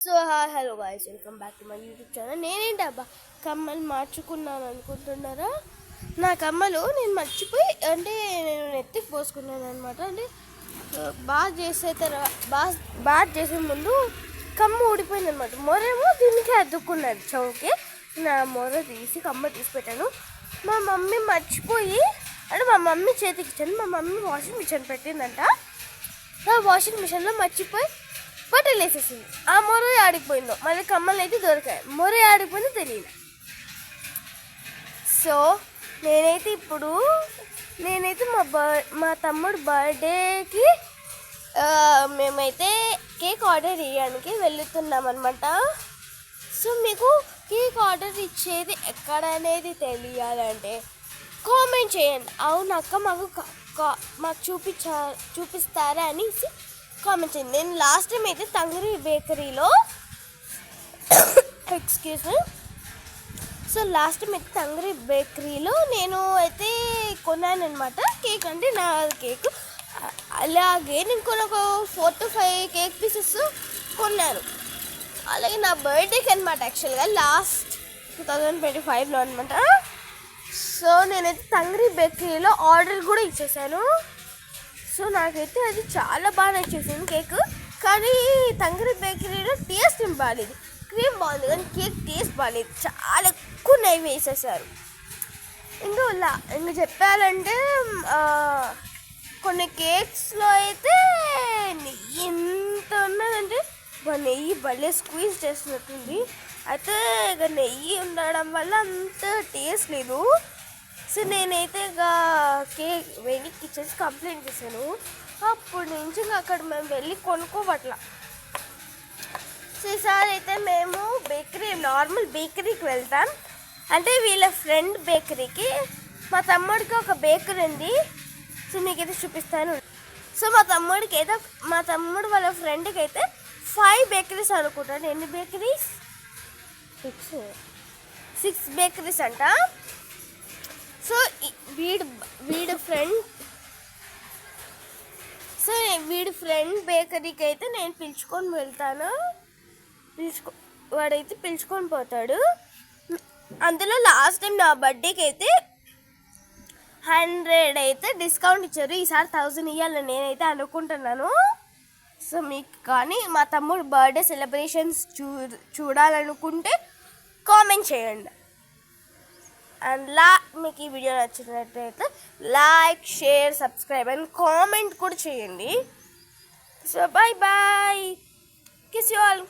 So hi hello guys, welcome back to my YouTube channel. నేనేంటి అబ్బా కమ్మలు మార్చుకున్నాను అనుకుంటున్నారా? నా కమ్మలు నేను మర్చిపోయి నేను నెత్తికి పోసుకున్నాను అనమాట. బాగా చేసే ముందు కమ్మ ఊడిపోయింది అనమాట. మొరేమో దీనికి అద్దుకున్నది చౌకి. నా మొర తీసి కమ్మ తీసి పెట్టాను. మా మమ్మీ మర్చిపోయి మా మమ్మీ చేతికి ఇచ్చాను. మా మమ్మీ వాషింగ్ మిషన్ పెట్టిందంట. ఆ వాషింగ్ మిషన్లో మర్చిపోయి బట్టలు వేసేసింది. ఆ మొర ఆడిపోయిందో, మళ్ళీ కమ్మలు అయితే దొరికాయి. మొర ఆడిపోయిందో తెలియదు. సో నేనైతే మా తమ్ముడు బర్త్డేకి మేమైతే కేక్ ఆర్డర్ చేయడానికి వెళ్తున్నాం అనమాట. సో మీకు కేక్ ఆర్డర్ ఇచ్చేది ఎక్కడ అనేది తెలియాలంటే కామెంట్ చేయండి. అవును అక్క, మాకు చూపిస్తారా అనేసి కామెంట్ చేయండి. నేను లాస్ట్ టైం అయితే తంగరి బేకరీలో నేను అయితే కొన్నాను అనమాట కేక్. అంటే నా కేక్ అలాగే నేను ఒక 4 to 5 కేక్ పీసెస్ కొన్నాను. అలాగే నా బర్త్డేకి అనమాట, యాక్చువల్గా లాస్ట్ 2025లో అనమాట. సో నేనైతే తంగరి బేకరీలో ఆర్డర్ కూడా ఇచ్చేసాను. సో నాకైతే అది చాలా బాగా నచ్చేసింది కేక్. కానీ తంగరి బేకరీలో టేస్ట్ ఏం బాగాలేదు. క్రీమ్ బాగుంది కానీ కేక్ టేస్ట్ బాగాలేదు. చాలా ఎక్కువ నెయ్యి వేసేసారు. ఇంకా చెప్పాలంటే కొన్ని కేక్స్లో అయితే నెయ్యి ఎంత ఉన్నదంటే నెయ్యి భలే స్క్వీజ్ చేస్తున్నట్టుంది. అయితే ఇక నెయ్యి ఉండడం వల్ల అంత టేస్ట్ లేదు. సో నేనైతే ఇక కేక్ వెనక్కి ఇచ్చేసి కంప్లైంట్ చేశాను. అప్పటి నుంచి ఇంకా అక్కడ మేము వెళ్ళి కొనుక్కోవట్లా. సో ఈసారి అయితే మేము నార్మల్ బేకరీకి వెళ్తాం. అంటే వీళ్ళ ఫ్రెండ్ బేకరీకి. మా తమ్ముడికి ఒక బేకరీ ఉంది. సో మీకైతే చూపిస్తాను. సో మా తమ్ముడు వాళ్ళ ఫ్రెండ్కి అయితే 5 బేకరీస్ అనుకుంటాను. ఎన్ని బేకరీస్? 6 బేకరీస్ అంట. సో వీడి ఫ్రెండ్ బేకరీకి అయితే నేను పిలుచుకొని వెళ్తాను. వాడైతే పిలుచుకొని పోతాడు. అందులో లాస్ట్ టైం నా బర్త్డేకి అయితే 100 అయితే డిస్కౌంట్ ఇచ్చారు. ఈసారి 1000 ఇవ్వాలని నేనైతే అనుకుంటున్నాను. సో మీకు కానీ మా తమ్ముడు బర్త్డే సెలబ్రేషన్స్ చూడాలనుకుంటే కామెంట్ చేయండి. అండ్ మీకు ఈ వీడియో నచ్చినట్లయితే like, share, subscribe and comment కూడా చేయండి. So bye kiss you all.